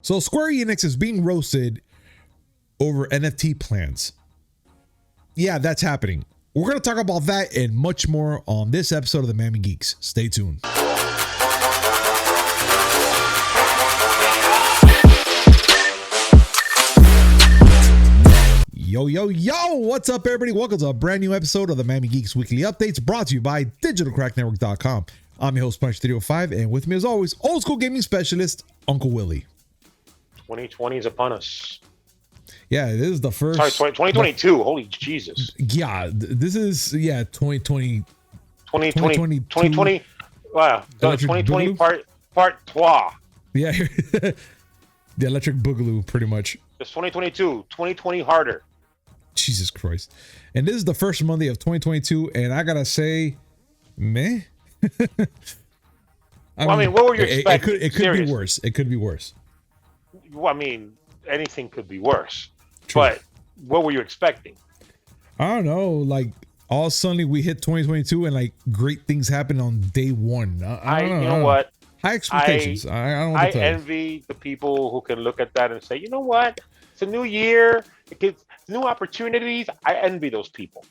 So Square Enix is being roasted over NFT plans. Yeah, that's happening. We're going to talk about that and much more on this episode of the Miami Geeks. Stay tuned. Yo, what's up, everybody? Welcome to a brand new episode of the Miami Geeks Weekly Updates, brought to you by digitalcracknetwork.com. I'm your host, Punch305, and with me as always, old school gaming specialist, Uncle Willie. 2020 is upon us. Yeah, this is the first. Sorry, 2022. Holy Jesus. Yeah, this is 2020. 2020. Wow. 2020 part 2. Yeah, the electric boogaloo, pretty much. It's 2022. 2020 harder. Jesus Christ. And this is the first Monday of 2022, and I gotta say, meh. I mean, what were you expecting? It could be worse. It could be worse. Well, I mean, anything could be worse. True. But what were you expecting? I don't know. Like, all suddenly we hit 2022 and like great things happen on day one. I don't know. You know what? High expectations. I don't know what to tell you. envy the people who can look at that and say, you know what? It's a new year. It gives new opportunities. I envy those people.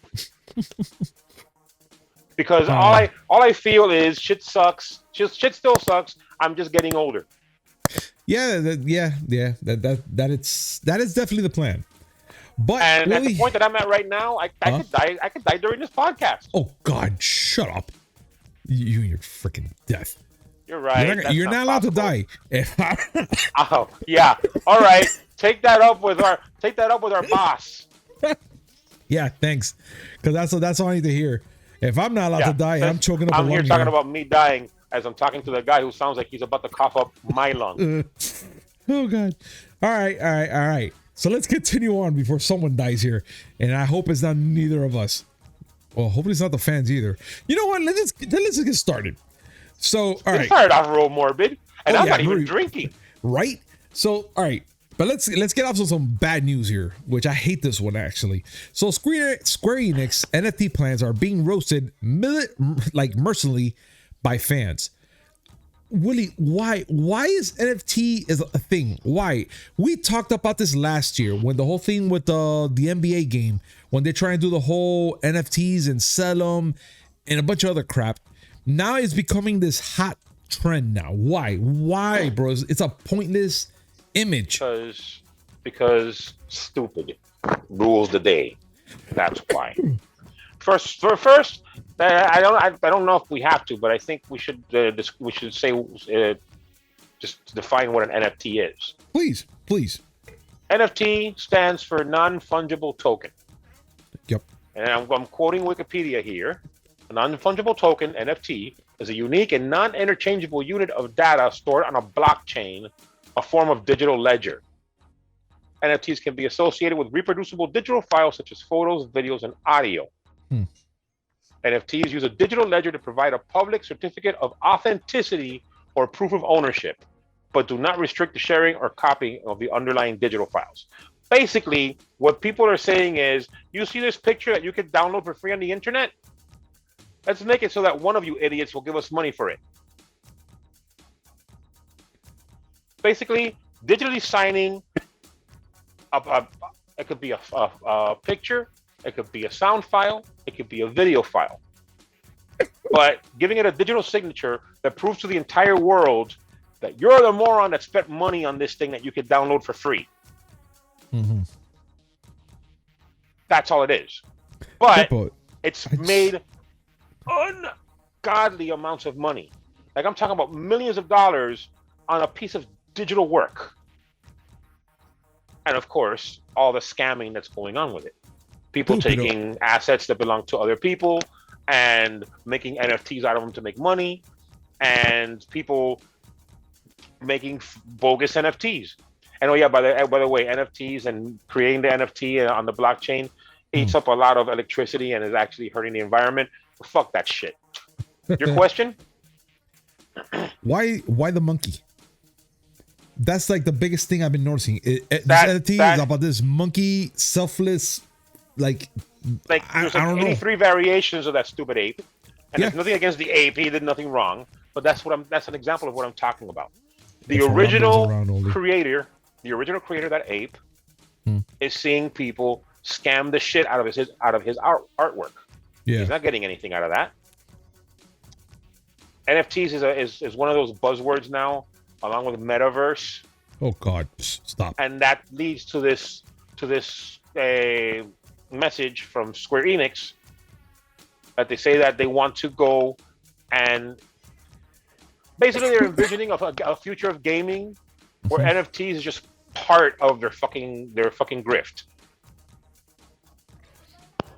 Because all I feel is shit sucks. Shit still sucks. I'm just getting older. Yeah, that is definitely the plan. But and really, at the point that I'm at right now, I could die during this podcast. Oh God, shut up! You and your freaking death. You're right. You're not allowed to die. Oh yeah. All right. Take that up with our boss. Yeah, thanks. Because that's all I need to hear. If I'm not allowed to die, I'm choking up. I'm here talking about me dying as I'm talking to the guy who sounds like he's about to cough up my lung. Oh God. All right. So let's continue on before someone dies here, and I hope it's not neither of us. Well, hopefully it's not the fans either. You know what? Let's just get started. So, all right. It started off real morbid, and I'm not even drinking. Right? So, all right. But let's get off to some bad news here, which I hate this one actually. So Square Enix NFT plans are being roasted mercilessly by fans. Willie, why is NFT is a thing? Why? We talked about this last year when the whole thing with the NBA game, when they try and do the whole NFTs and sell them and a bunch of other crap. Now it's becoming this hot trend now. Why, bro? It's a pointless image. Because stupid rules the day. That's why. First, I don't know if we have to, but I think we should say just define what an NFT is. Please. NFT stands for non-fungible token. Yep. And I'm quoting Wikipedia here. A non-fungible token, NFT, is a unique and non-interchangeable unit of data stored on a blockchain, a form of digital ledger. NFTs can be associated with reproducible digital files such as photos, videos, and audio. NFTs use a digital ledger to provide a public certificate of authenticity or proof of ownership, but do not restrict the sharing or copying of the underlying digital files. Basically, what people are saying is, you see this picture that you can download for free on the internet? Let's make it so that one of you idiots will give us money for it. Basically, digitally signing it could be a picture, it could be a sound file, it could be a video file. But giving it a digital signature that proves to the entire world that you're the moron that spent money on this thing that you could download for free. Mm-hmm. That's all it is. But it's made ungodly amounts of money. Like, I'm talking about millions of dollars on a piece of digital work. And of course, all the scamming that's going on with it. People taking assets that belong to other people and making NFTs out of them to make money, and people making bogus NFTs. And by the way, NFTs and creating the NFT on the blockchain eats up a lot of electricity and is actually hurting the environment. Fuck that shit. Your question? Why the monkey? That's like the biggest thing I've been noticing. This NFT is about this monkey, selfless, like there's like 83 variations of that stupid ape, and there's nothing against the ape. He did nothing wrong, but that's an example of what I'm talking about. The If around goes original around only. creator, of that ape, is seeing people scam the shit out of his artwork. Yeah. He's not getting anything out of that. NFTs is one of those buzzwords now, along with metaverse. Oh God, stop. And that leads to this message from Square Enix that they say that they want to go and basically they're envisioning a future of gaming where NFTs is just part of their fucking grift.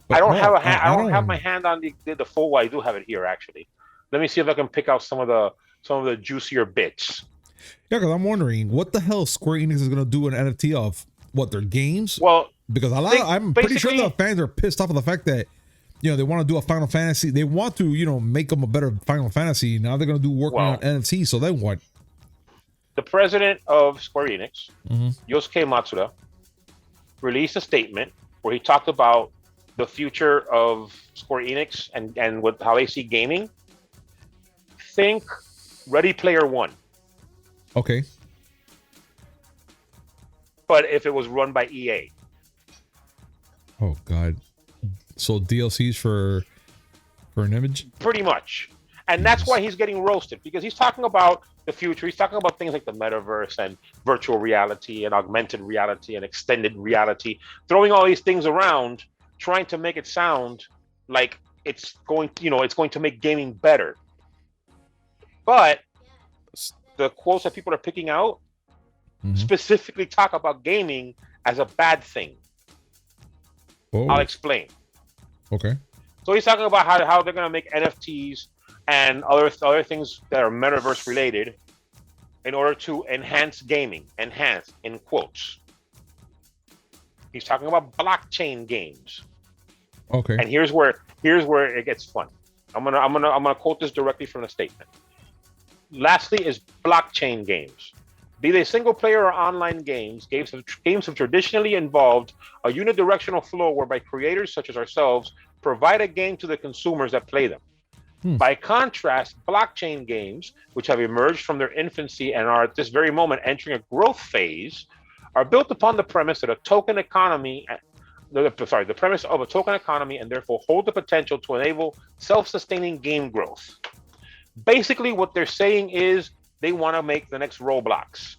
But I don't have my hand on the full. Well, I do have it here actually. Let me see if I can pick out some of the juicier bits. Yeah, because I'm wondering what the hell Square Enix is gonna do an NFT of what their games? Well, because I'm pretty sure the fans are pissed off of the fact that they want to do a Final Fantasy. They want to make them a better Final Fantasy. Now they're gonna do work on NFT. So then what? The president of Square Enix, Yosuke Matsuda, released a statement where he talked about the future of Square Enix and with how they see gaming. Think Ready Player One. Okay. But if it was run by EA. Oh God. So DLCs for an image? Pretty much. And that's why he's getting roasted, because he's talking about the future. He's talking about things like the metaverse and virtual reality and augmented reality and extended reality, throwing all these things around, trying to make it sound like it's going to make gaming better. But the quotes that people are picking out specifically talk about gaming as a bad thing. Oh. I'll explain. Okay. So he's talking about how they're going to make NFTs and other things that are metaverse related in order to enhance gaming. Enhance in quotes. He's talking about blockchain games. Okay. And here's where it gets fun. I'm gonna quote this directly from the statement. Lastly is blockchain games. Be they single player or online games have traditionally involved a unidirectional flow whereby creators such as ourselves provide a game to the consumers that play them. By contrast, blockchain games, which have emerged from their infancy and are at this very moment entering a growth phase, are built upon the premise that the premise of a token economy, and therefore hold the potential to enable self-sustaining game growth. Basically, what they're saying is they want to make the next Roblox,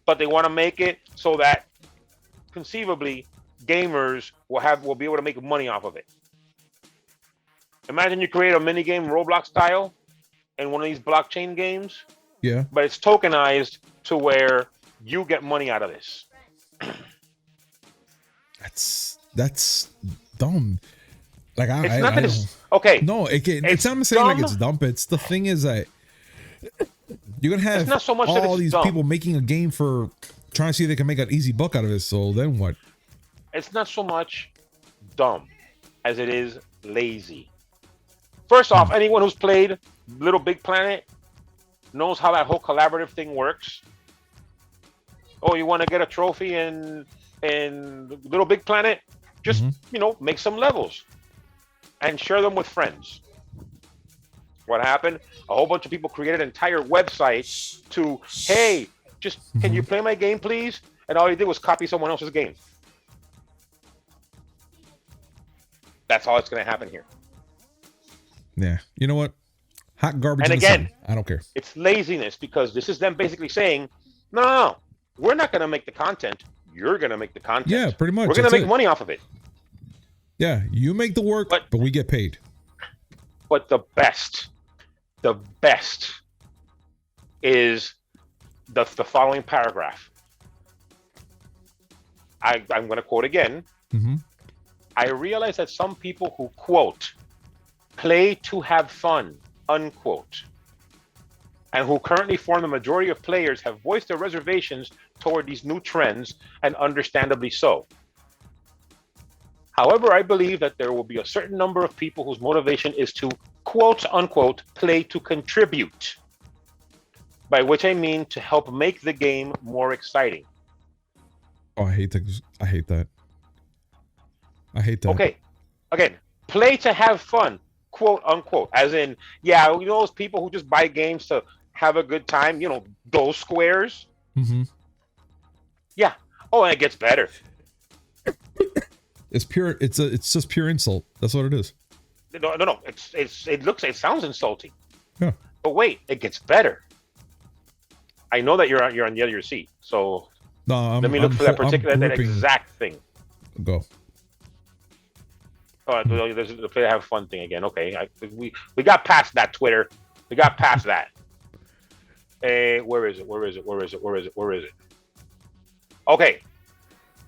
but they want to make it so that conceivably gamers will be able to make money off of it. Imagine you create a mini game Roblox style in one of these blockchain games. Yeah. But it's tokenized to where you get money out of this. That's dumb. Like it's not that it's okay. No, it's not saying like it's dumb. It's the thing is that you're gonna have not so much all these dumb. people making a game for trying to see if they can make an easy buck out of it. So then what? It's not so much dumb as it is lazy. First off, anyone who's played Little Big Planet knows how that whole collaborative thing works. Oh, you want to get a trophy in Little Big Planet? Just make some levels and share them with friends. What happened? A whole bunch of people created entire websites to, hey, just can you play my game, please? And all you did was copy someone else's game. That's all that's going to happen here. Yeah. You know what? Hot garbage. And again, I don't care. It's laziness, because this is them basically saying, no, we're not going to make the content. You're going to make the content. Yeah, pretty much. We're going to make money off of it. Yeah, you make the work, but we get paid. But the best is the following paragraph. I'm going to quote again. I realize that some people who, quote, play to have fun, unquote, and who currently form the majority of players have voiced their reservations toward these new trends, and understandably so. However, I believe that there will be a certain number of people whose motivation is to, quote, unquote, play to contribute, by which I mean to help make the game more exciting. Oh, I hate that. I hate that. Okay. Again, play to have fun, quote unquote, as in, those people who just buy games to have a good time. You know, those squares. Mm-hmm. Yeah. Oh, and it gets better. It's pure. It's just pure insult. That's what it is. No. It sounds insulting. Yeah. But wait, it gets better. I know that you're on the edge of your seat. So No, let me look for that exact thing. Go. Oh, there's the play have fun thing again. Okay, we got past that Twitter. We got past that. Where is it? Okay.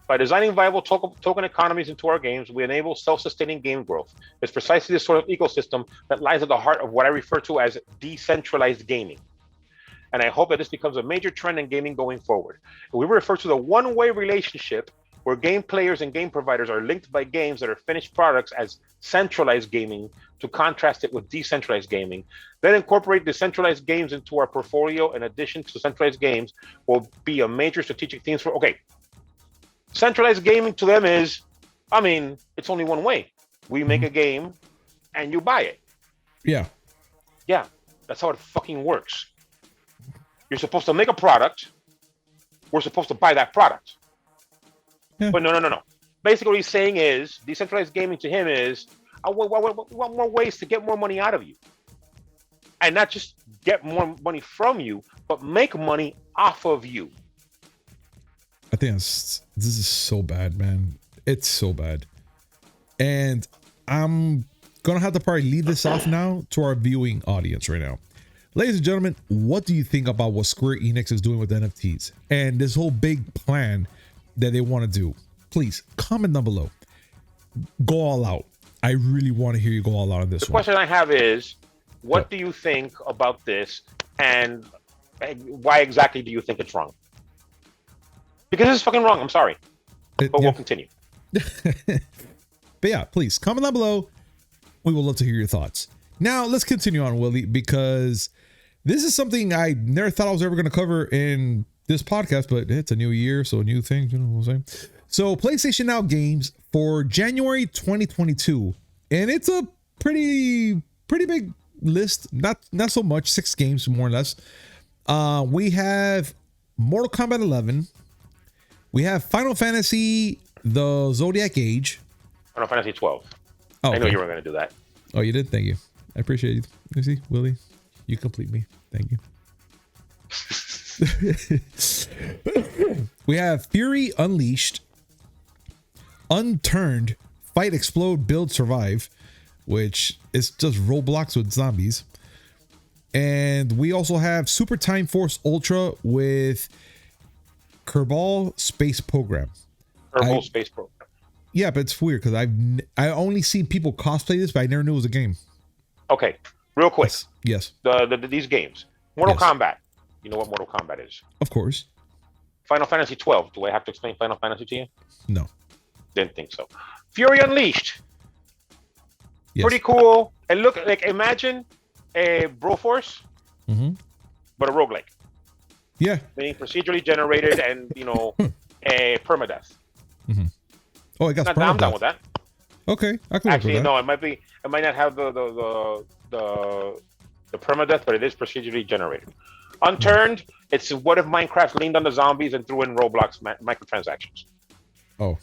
By designing viable token economies into our games, we enable self-sustaining game growth. It's precisely this sort of ecosystem that lies at the heart of what I refer to as decentralized gaming. And I hope that this becomes a major trend in gaming going forward. We refer to the one-way relationship where game players and game providers are linked by games that are finished products as centralized gaming, to contrast it with decentralized gaming. Then incorporate decentralized games into our portfolio in addition to centralized games will be a major strategic theme for, okay. Centralized gaming to them is, I mean, it's only one way. We make a game and you buy it. Yeah. Yeah, that's how it fucking works. You're supposed to make a product. We're supposed to buy that product. Yeah. But no. Basically, what he's saying is, decentralized gaming to him is, I want more ways to get more money out of you. And not just get more money from you, but make money off of you. I think this is so bad, man. It's so bad. And I'm going to have to probably leave this off now to our viewing audience right now. Ladies and gentlemen, what do you think about what Square Enix is doing with NFTs and this whole big plan that they want to do? Please comment down below. Go all out. I really want to hear you go all out on this one. The question I have is, what do you think about this, and why exactly do you think it's wrong? Because it's fucking wrong. I'm sorry. But we'll continue. But yeah, please comment down below. We would love to hear your thoughts. Now, let's continue on, Willie, because this is something I never thought I was ever going to cover in this podcast, but it's a new year, so a new thing, you know what I'm saying? So, PlayStation Now games for January 2022, and it's a pretty big list. Not so much, 6 games, more or less. We have Mortal Kombat 11. We have Final Fantasy, the Zodiac Age. Final Fantasy 12. Oh, I know you were going to do that. Oh, you did? Thank you. I appreciate it. You see, Willie, you complete me. Thank you. We have Fury Unleashed, Unturned, Fight, Explode, Build, Survive, which is just Roblox with zombies. And we also have Super Time Force Ultra with Kerbal Space Program. Kerbal Space Program. Yeah, but it's weird because I only seen people cosplay this, but I never knew it was a game. Okay, real quick. Yes. These games. Mortal Kombat. You know what Mortal Kombat is? Of course. Final Fantasy 12. Do I have to explain Final Fantasy to you? No. Didn't think so. Fury Unleashed. Yes. Pretty cool. And look, like, imagine a Broforce, but a roguelike. Yeah. Being procedurally generated and, a permadeath. Oh, I got permadeath. I'm down with that. Okay, I can actually no. It might not have the permadeath, but it is procedurally generated. Unturned. It's what if Minecraft leaned on the zombies and threw in Roblox microtransactions. Oh.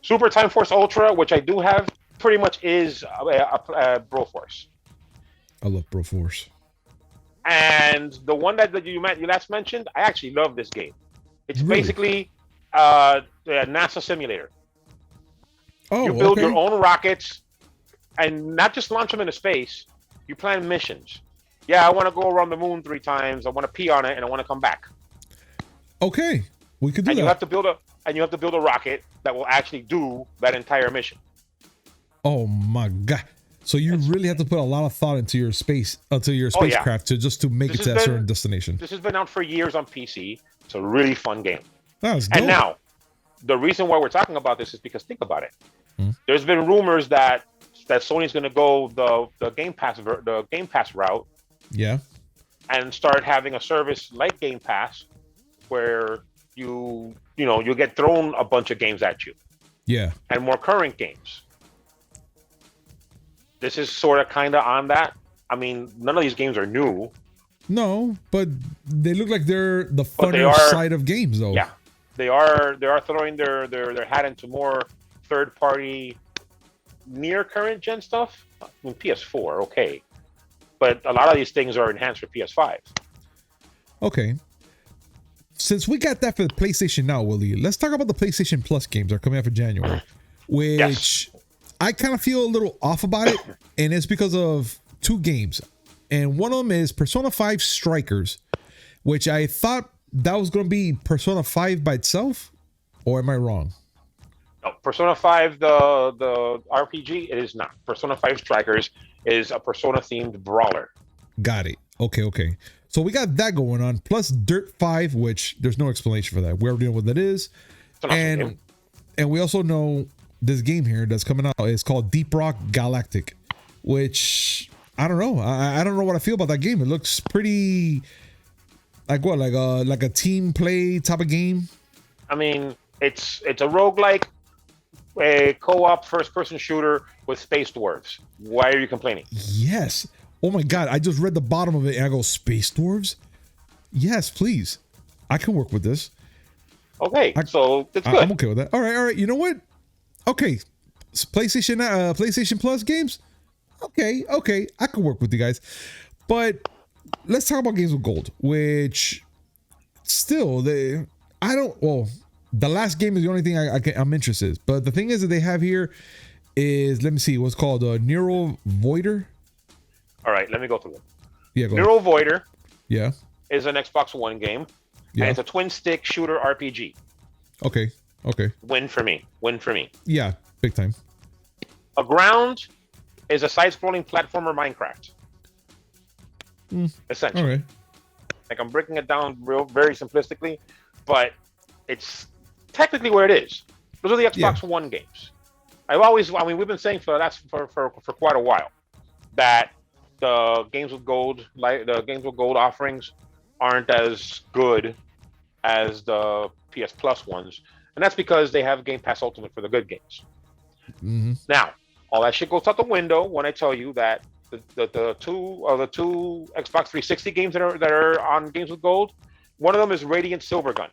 Super Time Force Ultra, which I do have, pretty much is a Broforce. I love Broforce. And the one that you last mentioned, I actually love this game. It's basically a NASA simulator. Oh, you build your own rockets and not just launch them into space. You plan missions. Yeah, I want to go around the moon 3 times. I want to pee on it, and I want to come back. Okay, we could do that. You have to build a rocket that will actually do that entire mission. Oh my god! So you really have to put a lot of thought into your spacecraft to make it to a certain destination. This has been out for years on PC. It's a really fun game. That's and now, the reason why we're talking about this is because think about it. There's been rumors that Sony's going to go the Game Pass route. Yeah. And start having a service like Game Pass, where you get thrown a bunch of games at you. Yeah. And more current games. This is sort of kind of on that. I mean, none of these games are new. No, but they look like they're the But they funner are- side of games, though. Yeah, they are throwing their hat into more third party near current gen stuff. I mean, PS4, okay, but a lot of these things are enhanced for PS5. Okay. Since we got that for the PlayStation Now, Willie, let's talk about the PlayStation Plus games that are coming out for January, which Yes. I kind of feel a little off about it, and it's because of two games. And one of them is Persona 5 Strikers, which I thought that was going to be Persona 5 by itself, or am I wrong? No, Persona 5, the RPG, it is not. Persona 5 Strikers is a Persona themed brawler. Got it. Okay. So we got that going on, plus Dirt 5, which there's no explanation for that. We already know what that is. It's an awesome game. And we also know this game here that's coming out is called Deep Rock Galactic, which I don't know. I don't know what I feel about that game. It looks pretty like what, like a team play type of game. I mean, it's a roguelike, a co-op first-person shooter with space dwarves. Why are you complaining? Yes. Oh my God. I just read the bottom of it and I go, Space Dwarves? Yes, please. I can work with this. Okay, so it's good. I'm okay with that. All right. You know what? Okay. PlayStation Plus games? Okay. I can work with you guys. But let's talk about games with gold, which still, the last game is the only thing I'm interested in. But the thing is that they have here is, let me see, what's called Neural Voider. All right, let me go through them. Yeah, go Neural Voider Yeah. is an Xbox One game, Yeah. and it's a twin-stick shooter RPG. Okay. Win for me. Yeah, big time. Aground is a side-scrolling platformer Minecraft. Essentially. All right. Like, I'm breaking it down very simplistically, but it's technically where it is. Those are the Xbox One games. We've been saying for quite a while that the games with gold, offerings aren't as good as the PS Plus ones, and that's because they have Game Pass Ultimate for the good games. Mm-hmm. Now, all that shit goes out the window when I tell you that the two Xbox 360 games that are on games with gold, one of them is Radiant Silvergun.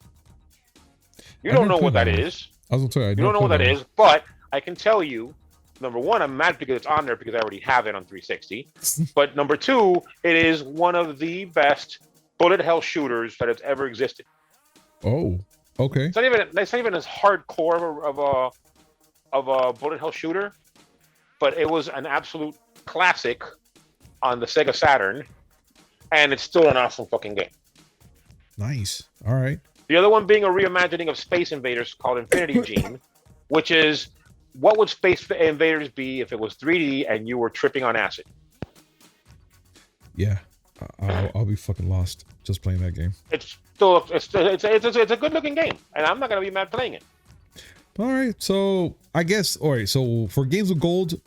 You don't know what that is. I was gonna tell you, you don't know what that is, but I can tell you, number one, I'm mad because it's on there because I already have it on 360. But number two, it is one of the best bullet hell shooters that has ever existed. Oh, okay. It's not even as hardcore of a bullet hell shooter, but it was an absolute classic on the Sega Saturn, and it's still an awesome fucking game. Nice. All right. The other one being a reimagining of Space Invaders called Infinity Gene, which is, what would Space Invaders be if it was 3D and you were tripping on acid? Yeah, I'll be fucking lost just playing that game. It's a good looking game, and I'm not gonna be mad playing it. All right, so I guess so for games with gold,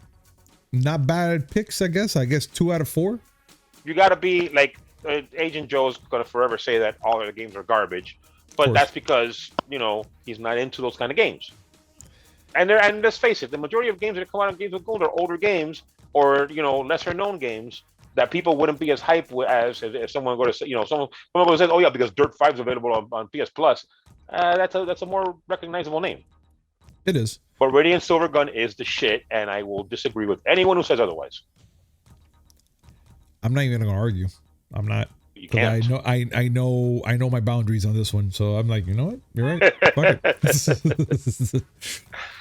not bad picks. I guess 2 out of 4. You got to be like Agent Joe's gonna forever say that all of the games are garbage, but that's because he's not into those kind of games. And let's face it, the majority of games that come out on games with gold are older games or lesser known games that people wouldn't be as hyped with as if someone were to say, someone would say, oh yeah, because Dirt 5 is available on PS Plus. That's a more recognizable name. It is. But Radiant Silvergun is the shit, and I will disagree with anyone who says otherwise. I'm not even gonna argue. I'm not. You can't. I know my boundaries on this one, so I'm like, you know what? You're right. Fuck it.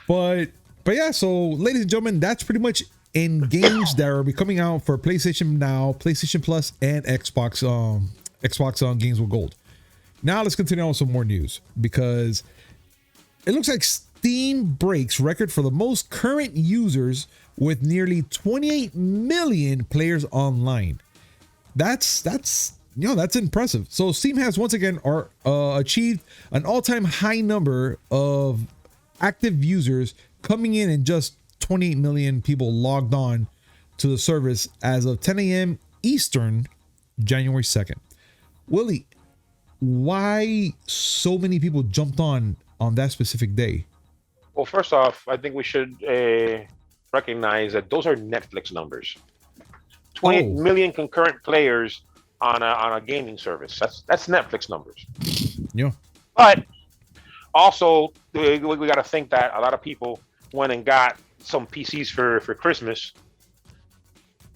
But yeah, so ladies and gentlemen, that's pretty much in games that are coming out for PlayStation Now, PlayStation Plus, and Xbox on games with gold. Now let's continue on with some more news, because it looks like Steam breaks record for the most current users with nearly 28 million players online. That's impressive. So Steam has once again achieved an all-time high number of active users, coming in and just 28 million people logged on to the service as of 10 a.m. Eastern, January 2nd. Willie, why so many people jumped on that specific day? Well, first off, I think we should recognize that those are Netflix numbers. 28 million concurrent players on a gaming service. That's Netflix numbers. Yeah. But also, we got to think that a lot of people went and got some PCs for Christmas,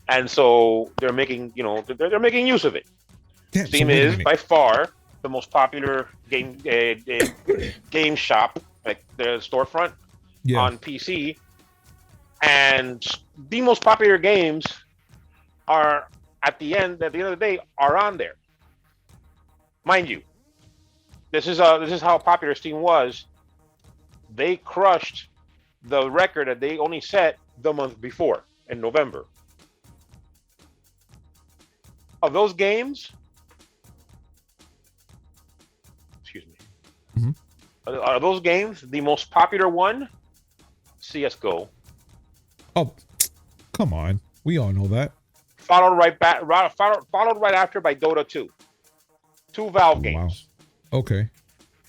and so they're making they're making use of it. Yeah, Steam is by far the most popular game shop, like the storefront on PC, and the most popular games are at the end of the day are on there. Mind you, this is how popular Steam was. They crushed the record that they only set the month before in November. Of those games, excuse me, are those games the most popular one? CS:GO. Oh, come on, we all know that. Followed right after by Dota 2. Two Valve games. Wow. Okay.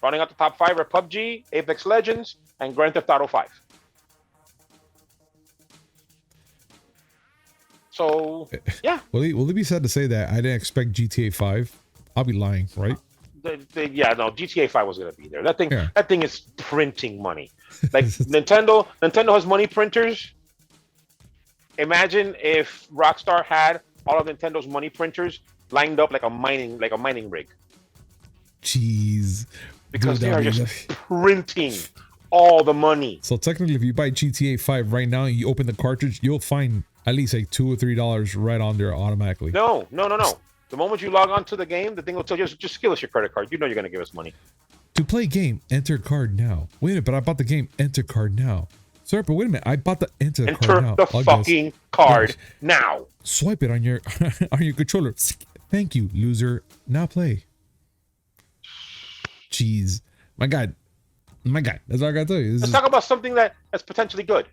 Running out the top 5 are PUBG, Apex Legends, and Grand Theft Auto 5. So, yeah. Will it be sad to say that I didn't expect GTA 5? I'll be lying, right? Yeah, no, GTA 5 was going to be there. That thing is printing money. Like Nintendo has money printers. Imagine if Rockstar had all of Nintendo's money printers lined up like a mining rig. Jeez. Because they are just printing all the money. So technically, if you buy GTA 5 right now and you open the cartridge, you'll find at least like $2 or $3 right on there automatically. No. The moment you log on to the game, the thing will tell you, just give us your credit card. You know you're going to give us money. To play game, enter card now. Wait a minute, but I bought the game, enter card now. Sorry, but wait a minute, I bought the enter card now. Enter the fucking card now. Swipe it on your controller. Thank you, loser. Now play. Jeez. My God. That's all I got to tell you. Let's talk about something that's potentially good.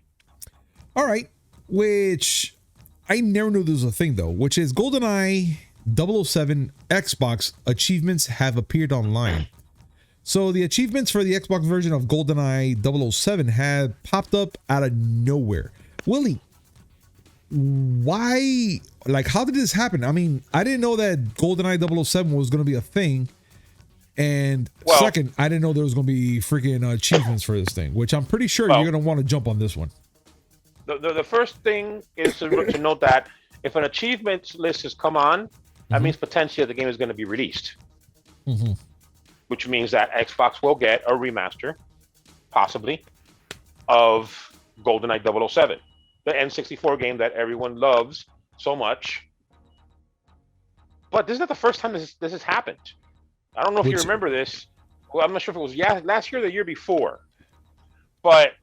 All right. Which I never knew this was a thing, though, which is GoldenEye 007 Xbox achievements have appeared online. So the achievements for the Xbox version of GoldenEye 007 had popped up out of nowhere. Willie, why? Like, how did this happen? I mean, I didn't know that GoldenEye 007 was going to be a thing. And second, I didn't know there was going to be freaking achievements for this thing, which I'm pretty sure you're going to want to jump on this one. The first thing is to note that if an achievements list has come on, that means potentially the game is going to be released. Which means that Xbox will get a remaster, possibly, of GoldenEye 007, the N64 game that everyone loves so much. But this is not the first time this has happened. I don't know if you remember this. Well, I'm not sure if it was last year or the year before. But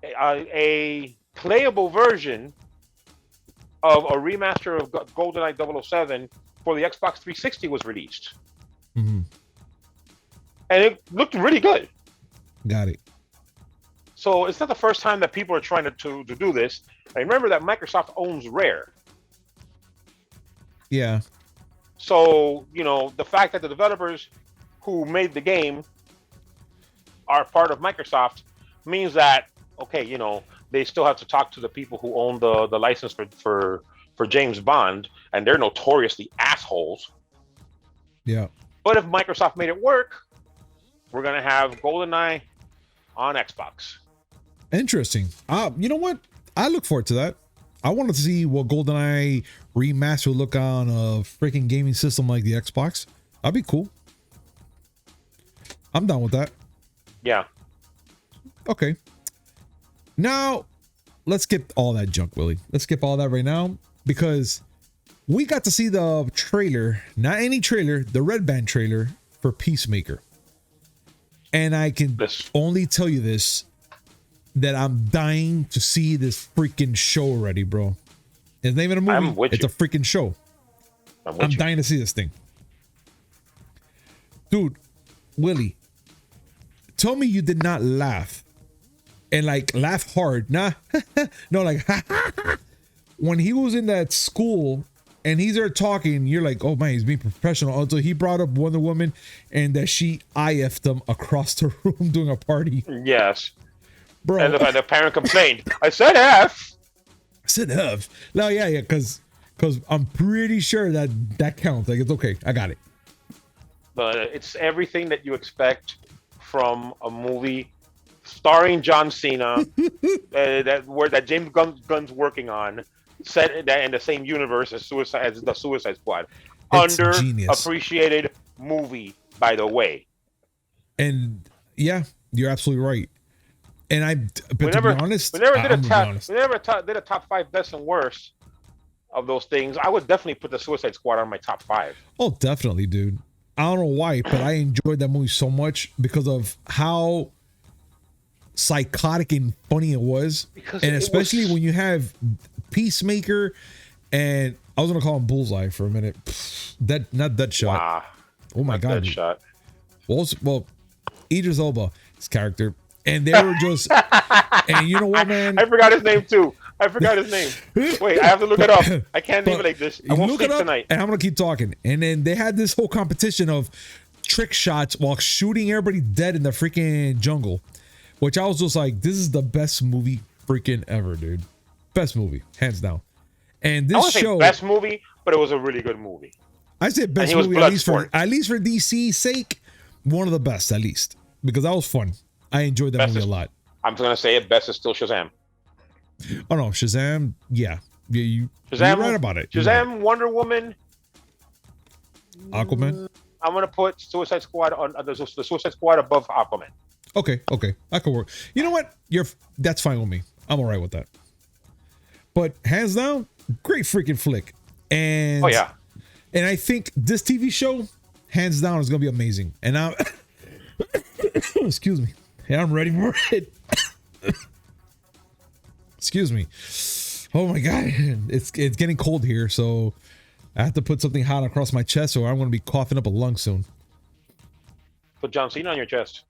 a playable version of a remaster of GoldenEye 007 for the Xbox 360 was released. And it looked really good. Got it. So it's not the first time that people are trying to do this. I remember that Microsoft owns Rare. Yeah. So, the fact that the developers who made the game are part of Microsoft means that, okay, they still have to talk to the people who own the license for James Bond, and they're notoriously assholes. Yeah. But if Microsoft made it work, we're going to have GoldenEye on Xbox. Interesting. You know what? I look forward to that. I want to see what GoldenEye remaster will look on a freaking gaming system like the Xbox. That'd be cool. I'm down with that. Yeah. Okay. Now, let's skip all that junk, Willie. Let's skip all that right now because we got to see the trailer, not any trailer, the Red Band trailer for Peacemaker. And I can only tell you this, that I'm dying to see this freaking show already, bro. It's not even a movie. It's a freaking show. I'm dying to see this thing. Dude, Willie, tell me you did not laugh. And like laugh hard. Nah. No, like when he was in that school and he's there talking, you're like, oh man, he's being professional. Until he brought up Wonder Woman and that she IF'd him across the room doing a party. Yes. Bro. And the parent complained. I said F. I said F. No, yeah, because because I'm pretty sure that counts. Like it's okay. I got it. But it's everything that you expect from a movie starring John Cena that James Gunn's working on, set in the same universe as the Suicide Squad. Underappreciated movie, by the way. And yeah, you're absolutely right. And to be honest, we never did a top 5 best and worst of those things. I would definitely put the Suicide Squad on my top 5. Oh, definitely, dude. I don't know why, but I enjoyed that movie so much because of how psychotic and funny it was. And especially when you have Peacemaker and I was gonna call him Bullseye for a minute. Not Deadshot. Wow. Oh my god. Deadshot. Well, Idris Elba, his character, and they were just. And you know what, man? I forgot his name too. Wait, I have to look it up. I can't name it like this. I won't sleep tonight. And I'm gonna keep talking. And then they had this whole competition of trick shots while shooting everybody dead in the freaking jungle, which I was just like, this is the best movie freaking ever, dude. Best movie, hands down. And this show, best movie, but it was a really good movie. I said best movie at least for DC's sake, one of the best at least, because that was fun. I enjoyed that movie a lot. I'm gonna say it. Best is still Shazam. Oh no, Shazam! Yeah, you're right about it. Shazam, right. Wonder Woman, Aquaman. I'm gonna put Suicide Squad on the Suicide Squad above Aquaman. Okay, that could work. You know what? That's fine with me. I'm all right with that. But hands down, great freaking flick. And and I think this TV show, hands down, is gonna be amazing. And I'm excuse me. Yeah, I'm ready for it. Excuse me. Oh my god, it's getting cold here, so I have to put something hot across my chest, or I'm going to be coughing up a lung soon. Put John Cena on your chest.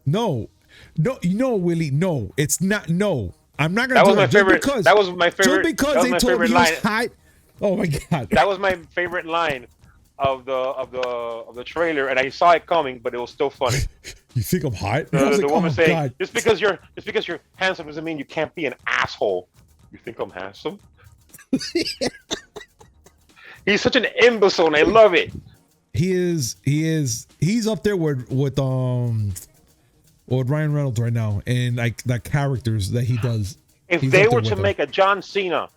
No, Willie. No, it's not. No, I'm not going to. That was my favorite. That was my favorite. Just because they told me he was hot. Oh my god. That was my favorite line of the trailer, and I saw it coming, but it was still funny. You think I'm hot? The woman saying, God. just because you're handsome doesn't mean you can't be an asshole. You think I'm handsome? He's such an imbecile, and I love it. He is. He's up there with Ryan Reynolds right now, and like the characters that he does. If they were to make a John Cena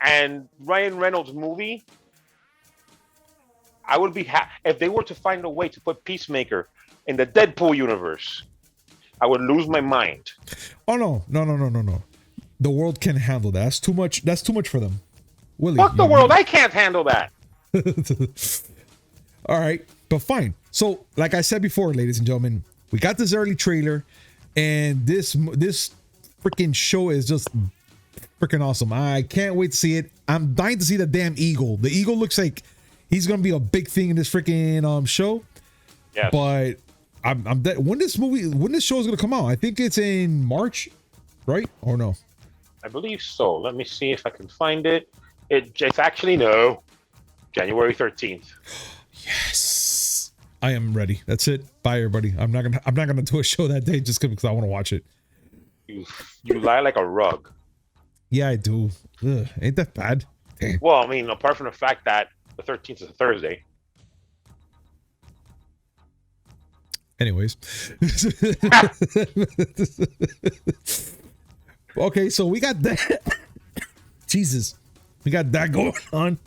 and Ryan Reynolds movie, I would be if they were to find a way to put Peacemaker in the Deadpool universe, I would lose my mind. Oh no. The world can't handle that. That's too much. That's too much for them. Willie, fuck the world. I can't handle that. All right, but fine. So, like I said before, ladies and gentlemen, we got this early trailer, and this freaking show is just freaking awesome. I can't wait to see it. I'm dying to see the damn eagle. The eagle looks like he's gonna be a big thing in this freaking show. Yes. But I'm dead. When this show is gonna come out? I think it's in March, right? Or no? I believe so. Let me see if I can find it. It's actually no, January 13th. Yes, I am ready. That's it. Bye, everybody. I'm not gonna do a show that day just because I want to watch it. You lie like a rug. Yeah, I do. Ugh, ain't that bad? Damn. Well, I mean, apart from the fact that the 13th is a Thursday. Anyways. Okay, so we got that. Jesus. We got that going on.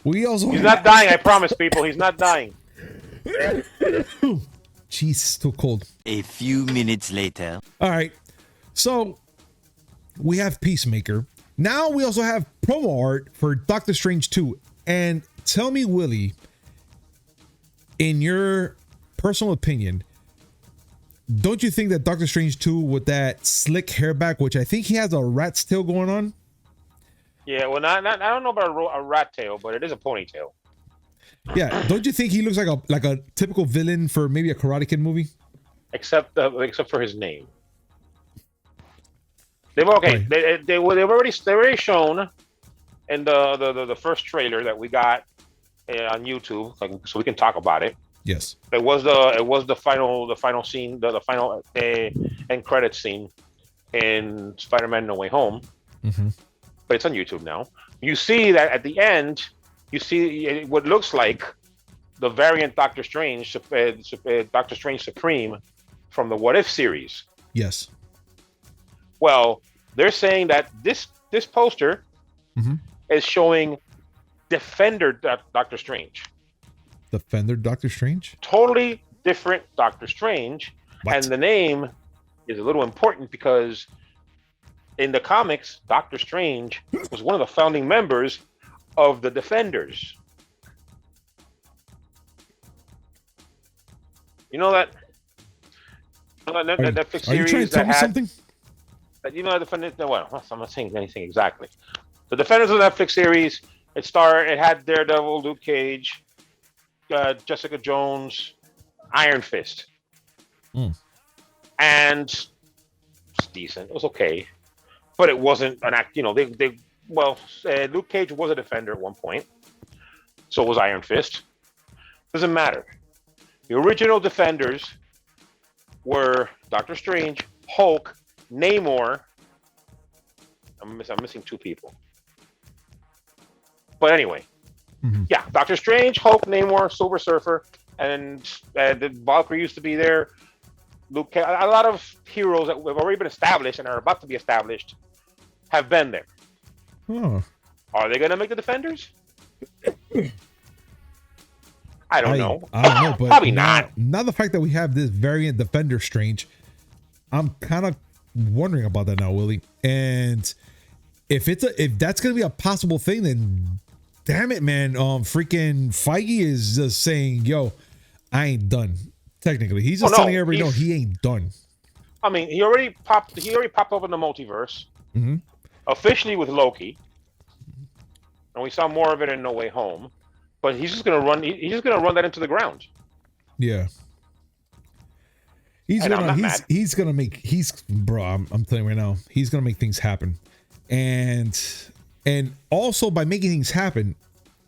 We also He's not dying, I promise, people. He's not dying. Jeez, it's too cold. A few minutes later. All right. So we have Peacemaker. Now we also have promo art for Doctor Strange 2. And tell me, Willie, in your personal opinion, don't you think that Doctor Strange 2 with that slick hair back, which I think he has a rat's tail going on? Yeah, well, I don't know about a rat tail, but it is a ponytail. Yeah, don't you think he looks like a typical villain for maybe a Karate Kid movie? Except for his name. They've already shown in the first trailer that we got on YouTube, so we can talk about it. Yes. It was the final scene, the final end credit scene in Spider-Man No Way Home. Mm-hmm. But it's on YouTube now. You see that at the end, you see what looks like the variant Doctor Strange, Doctor Strange Supreme from the What If series. Yes. Well, they're saying that this poster is showing Defender Doctor Strange. Defender Doctor Strange? Totally different Doctor Strange. What? And the name is a little important because in the comics, Doctor Strange was one of the founding members of the Defenders. You know that? Netflix series. Are you trying to tell me something? You know, well, I'm not saying anything exactly. The Defenders of the Netflix series. It had Daredevil, Luke Cage, Jessica Jones, Iron Fist, and it's decent. It was okay, but it wasn't an act. You know, Luke Cage was a Defender at one point, so was Iron Fist. Doesn't matter. The original Defenders were Doctor Strange, Hulk, Namor. I'm missing two people. But anyway, yeah, Doctor Strange, Hulk, Namor, Silver Surfer, and the Valkyrie used to be there. Luke, a lot of heroes that have already been established and are about to be established have been there. Oh. Are they going to make the Defenders? I don't know. I don't know, but probably not. Now the fact that we have this variant Defender Strange, I'm kind of wondering about that now, Willie. And if that's going to be a possible thing, then damn it, man. Freaking Feige is just saying, yo, I ain't done. Technically, he's just telling everybody, no, he ain't done. I mean, he already popped up in the multiverse, officially with Loki, and we saw more of it in No Way Home. But he's just gonna run. He's just gonna run that into the ground. Yeah. Bro. I'm telling you right now, he's gonna make things happen, and also by making things happen,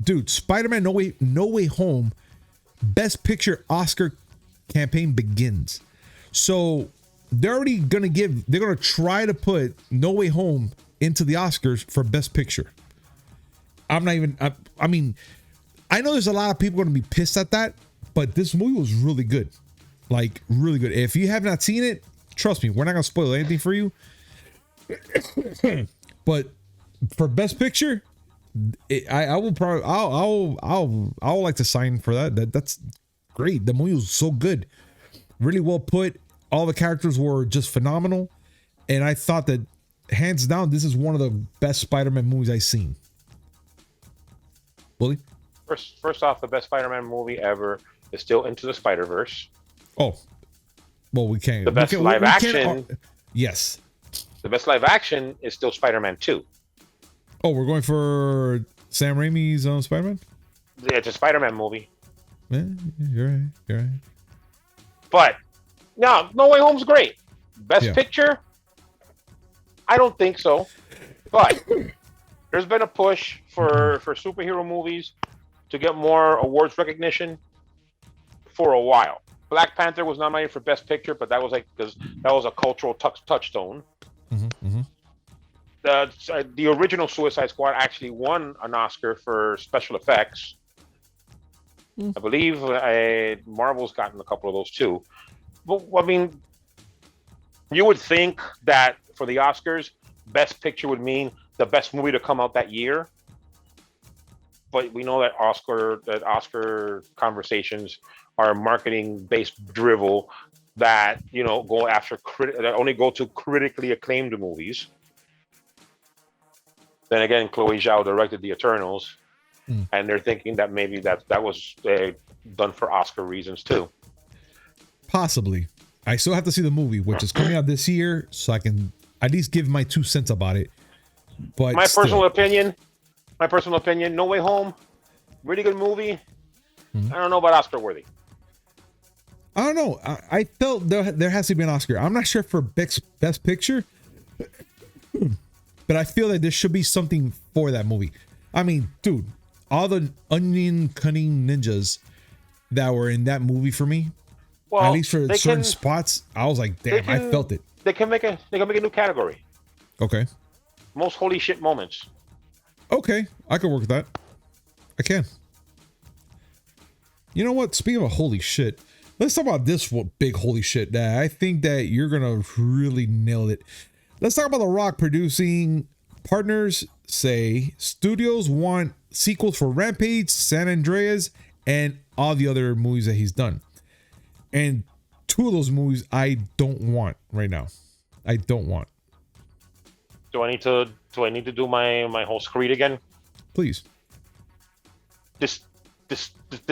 dude. Spider-Man No Way Home, Best Picture Oscar campaign begins. So they're gonna try to put No Way Home into the Oscars for Best Picture. I mean, I know there's a lot of people going to be pissed at that, but this movie was really good. Like, really good. If you have not seen it, trust me, we're not going to spoil anything for you. But for Best Picture, I will probably, I'll like to sign for that. That's great. The movie was so good. Really well put. All the characters were just phenomenal. And I thought that, hands down, this is one of the best Spider-Man movies I've seen. Willie? First off, the best Spider-Man movie ever is still Into the Spider-Verse. Oh, well, we can't. The best live action. Yes. The best live action is still Spider-Man 2. Oh, we're going for Sam Raimi's Spider-Man? Yeah, it's a Spider-Man movie. Yeah, you're right. But No Way Home's great. Best Picture? I don't think so. But there's been a push for superhero movies to get more awards recognition for a while. Black Panther was nominated for Best Picture, but that was because that was a cultural touchstone. The original Suicide Squad actually won an Oscar for special effects. I believe Marvel's gotten a couple of those too. But I mean, you would think that for the Oscars, Best Picture would mean the best movie to come out that year. But we know that Oscar conversations are marketing-based drivel that go after that only go to critically acclaimed movies. Then again, Chloe Zhao directed The Eternals, and they're thinking that maybe that was done for Oscar reasons too. Possibly. I still have to see the movie, which is coming out this year, so I can at least give my 2 cents about it. But my personal opinion, No Way Home, really good movie. I don't know about Oscar worthy. I don't know. I felt there has to be an Oscar. I'm not sure for Best Picture, but I feel like there should be something for that movie. I mean, dude, all the onion cutting ninjas that were in that movie for me, well, at least for certain spots, I was like, damn, I felt it. They can make a new category. Okay. Most holy shit moments. Okay, I can work with that. I can. You know what? Speaking of holy shit, let's talk about this one big holy shit that I think that you're gonna really nail it. Let's talk about The Rock producing. Partners say studios want sequels for Rampage, San Andreas, and all the other movies that he's done. And two of those movies I don't want right now. I don't want. Do I need to do my whole screed again? Please. This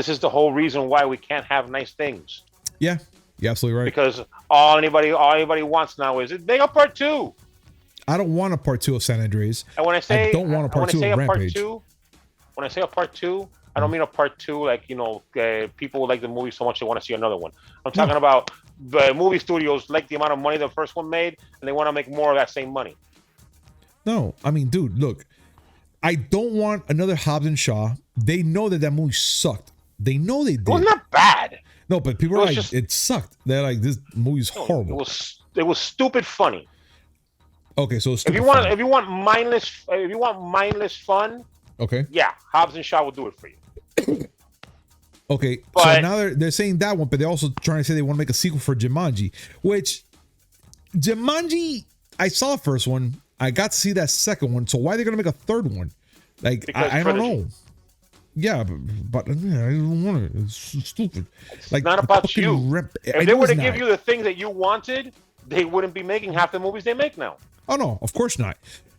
is the whole reason why we can't have nice things. Yeah, you're absolutely right. Because all anybody wants now is they got part 2. I don't want a part 2 of San Andreas. And when I say I don't want a part 2 of Rampage. When I say a part 2, I don't mean a part 2 like, people like the movie so much they want to see another one. I'm talking about the movie studios like the amount of money the first one made, and they want to make more of that same money. No, I mean, dude, look, I don't want another Hobbs and Shaw. They know that movie sucked. They know they did. It was not bad. No, but people are like, it sucked. They're like, this movie's horrible. It was stupid funny. Okay, so if you want mindless fun, okay, yeah, Hobbs and Shaw will do it for you. Okay, but, so now they're saying that one, but they're also trying to say they want to make a sequel for Jumanji, which Jumanji, I saw the first one, I got to see that second one, so why are they going to make a third one? Like, I don't know. Yeah, but I don't want it. It's stupid. It's like, not about you. If they were to give you the things that you wanted, they wouldn't be making half the movies they make now. Oh, no, of course not.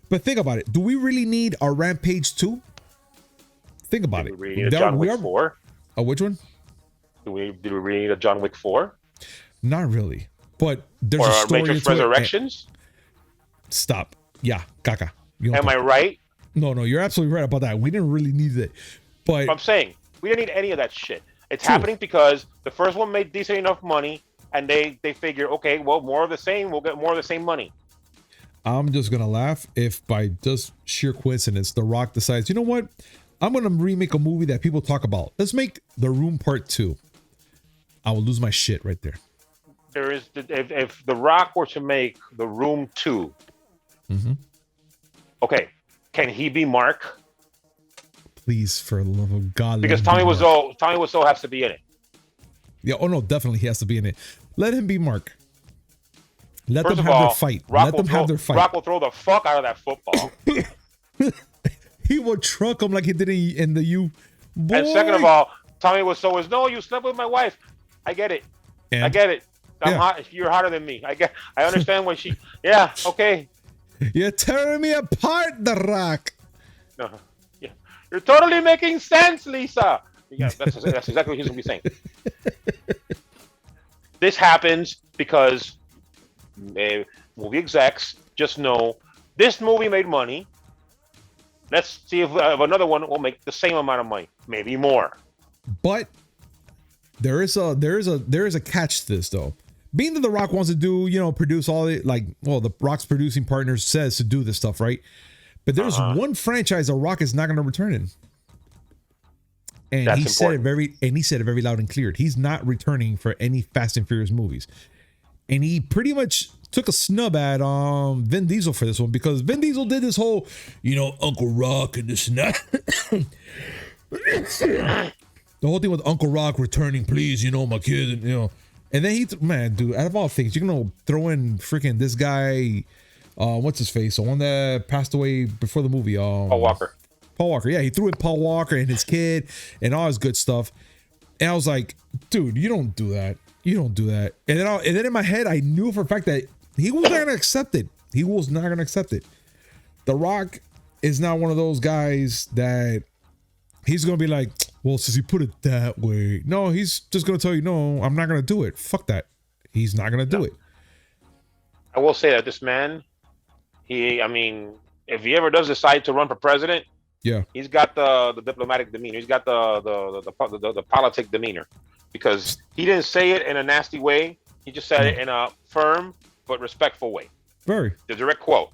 But think about it. Do we really need a Rampage 2? Think about it. Do we need a John Wick 4? Oh, which one? Do we really need a John Wick 4? Not really. But there's a story Matrix Resurrections? Stop. Yeah, caca. Am I right? No, you're absolutely right about that. We didn't really need it. But I'm saying, we didn't need any of that shit. It's happening because the first one made decent enough money, and they figure, okay, well, more of the same, we'll get more of the same money. I'm just going to laugh if by just sheer coincidence, The Rock decides, you know what? I'm going to remake a movie that people talk about. Let's make The Room Part 2. I will lose my shit right there. There is, if The Rock were to make The Room 2, okay, can he be Mark? Please, for the love of God. Because Tommy Wiseau has to be in it. Yeah, oh no, definitely he has to be in it. Let him be Mark. Let them have their fight. Let them have their fight. Rock will throw the fuck out of that football. He will truck him like he did in the U. Boy. And second of all, Tommy Wiseau is, no, you slept with my wife. I get it. And, I get it. I'm hot. You're hotter than me. I understand when she. Yeah. Okay. You're tearing me apart, The Rock. No. Yeah. You're totally making sense, Lisa. Yeah, that's exactly what he's gonna be saying. This happens because movie execs just know this movie made money. Let's see if another one will make the same amount of money, maybe more. But there is a catch to this though. Being that The Rock wants to do, produce all the The Rock's producing partner says to do this stuff, right? But there's one franchise The Rock is not going to return in. And he said it very loud and clear. He's not returning for any Fast and Furious movies. And he pretty much took a snub at Vin Diesel for this one because Vin Diesel did this whole, Uncle Rock and this and that. The whole thing with Uncle Rock returning, please, my kid, and then man, dude, out of all things, you're gonna throw in freaking this guy, what's his face, the one that passed away before the movie, Paul Walker. Paul Walker, yeah, he threw in Paul Walker and his kid and all his good stuff, and I was like, dude, you don't do that. And then in my head, I knew for a fact that he was not gonna accept it. He was not gonna accept it. The Rock is not one of those guys that he's gonna be like, well, since he put it that way. No, he's just gonna tell you, no, I'm not gonna do it. Fuck that. He's not gonna do it. I will say that this man, if he ever does decide to run for president, yeah, he's got the diplomatic demeanor. He's got the politic demeanor, because he didn't say it in a nasty way. He just said it in a firm but respectful way. Very. The direct quote.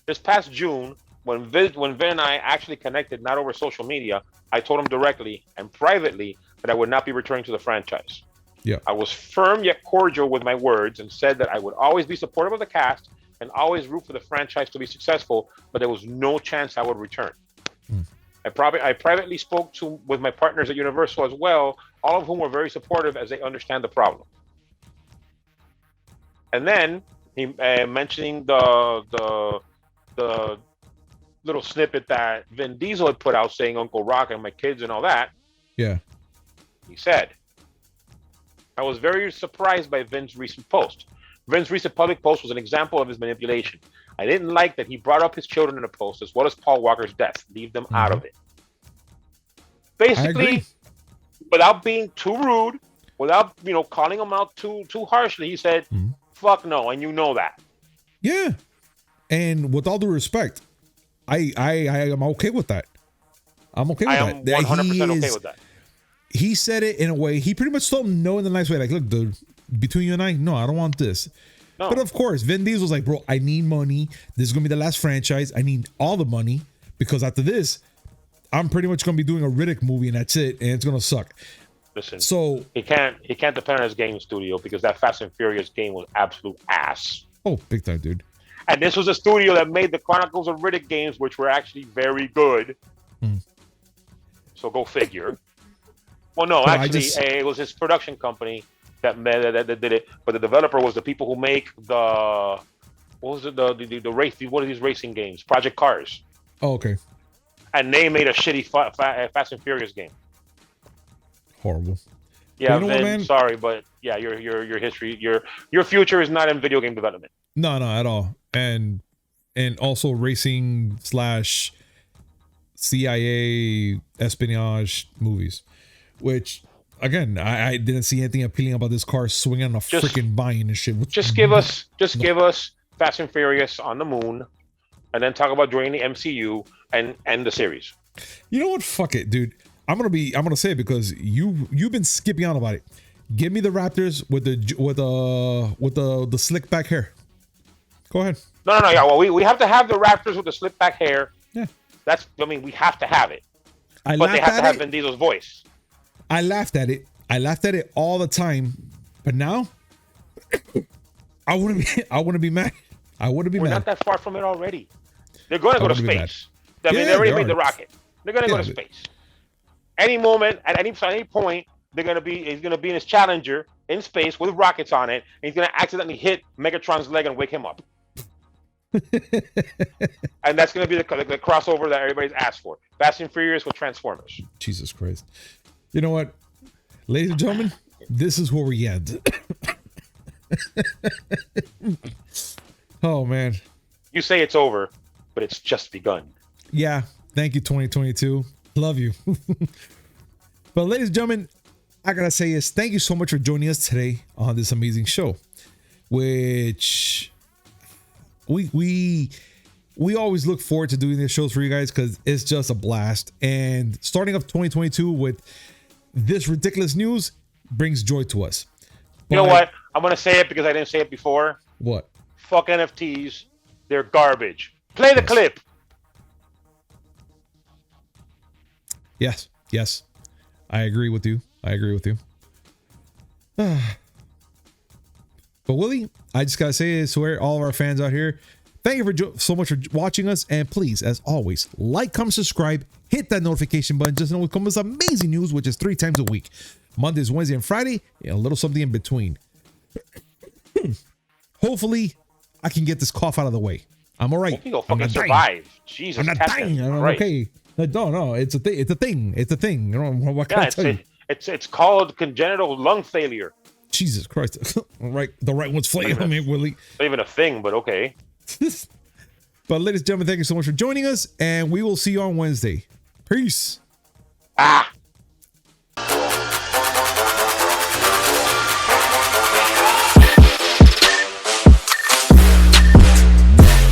This past June, when Vin and I actually connected, not over social media, I told him directly and privately that I would not be returning to the franchise. Yeah. I was firm yet cordial with my words and said that I would always be supportive of the cast and always root for the franchise to be successful, but there was no chance I would return. I privately spoke with my partners at Universal as well, all of whom were very supportive as they understand the problem. And then he mentioning the little snippet that Vin Diesel had put out saying Uncle Rock and my kids and all that. Yeah. He said, I was very surprised by Vin's recent post. Vin's recent public post was an example of his manipulation. I didn't like that he brought up his children in a post as well as Paul Walker's death. Leave them out of it. Basically, without being too rude, without calling him out too harshly, he said, "Fuck no," and you know that. Yeah, and with all due respect, I am okay with that. I'm okay with that. I am 100% okay with that. He said it in a way. He pretty much told him no in the nice way. Like, look, dude, between you and I, no, I don't want this. No. But of course, Vin Diesel was like, bro, I need money. This is gonna be the last franchise. I need all the money because after this, I'm pretty much gonna be doing a Riddick movie and that's it, and it's gonna suck. Listen, so he can't depend on his game studio because that Fast and Furious game was absolute ass. Oh, big time, dude. And this was a studio that made the Chronicles of Riddick games, which were actually very good. So go figure. Well, no, actually, it was his production company that did it, but the developer was the people who make the race. What are these racing games? Project Cars. Oh, okay. And they made a shitty Fast and Furious game. Horrible. Yeah, Vin, sorry, but yeah, your history, your future is not in video game development. No, at all. And also racing / CIA espionage movies, which again, I didn't see anything appealing about this car swinging on a freaking vine and shit. Just give us Fast and Furious on the moon, and then talk about joining the MCU and the series. You know what? Fuck it, dude. I'm gonna say it because you've been skipping on about it. Give me the Raptors with the slick back hair. Go ahead. No. Yeah, well, we have to have the Raptors with the slick back hair. Yeah. We have to have it. But they have to have Vin Diesel's voice. I laughed at it. I laughed at it all the time. But now, I wouldn't be mad. I wouldn't be mad. We're not that far from it already. They're going to go to space. I mean, they already made the rocket. They're going to go to space. Any moment, at any point, he's going to be in his Challenger in space with rockets on it, and he's going to accidentally hit Megatron's leg and wake him up. And that's going to be the crossover that everybody's asked for. Fast and Furious with Transformers. Jesus Christ. You know what? Ladies and gentlemen, this is where we end. Oh, man. You say it's over, but it's just begun. Yeah. Thank you, 2022. Love you. But ladies and gentlemen, I gotta say is thank you so much for joining us today on this amazing show, which we always look forward to doing these shows for you guys because it's just a blast. And starting up 2022 with this ridiculous news brings joy to us. But, you know what? I'm gonna say it because I didn't say it before. What? Fuck NFTs. They're garbage. Play the clip. Yes. I agree with you. But Willie, I just gotta say this to all of our fans out here. Thank you so much for watching us, and please, as always, like, comment, subscribe, hit that notification button. Just know we come with amazing news, which is 3 times a week: Mondays, Wednesday, and Friday, and a little something in between. Hopefully, I can get this cough out of the way. I'm all right. You'll fucking survive. Jesus, I'm not dying. I'm okay. No, it's a thing. It's a thing. You know what can I tell you? It's called congenital lung failure. Jesus Christ! Right, the right one's flailing me, Willie. Not even a thing, but okay. But ladies and gentlemen, thank you so much for joining us, and we will see you on Wednesday. Peace. Ah.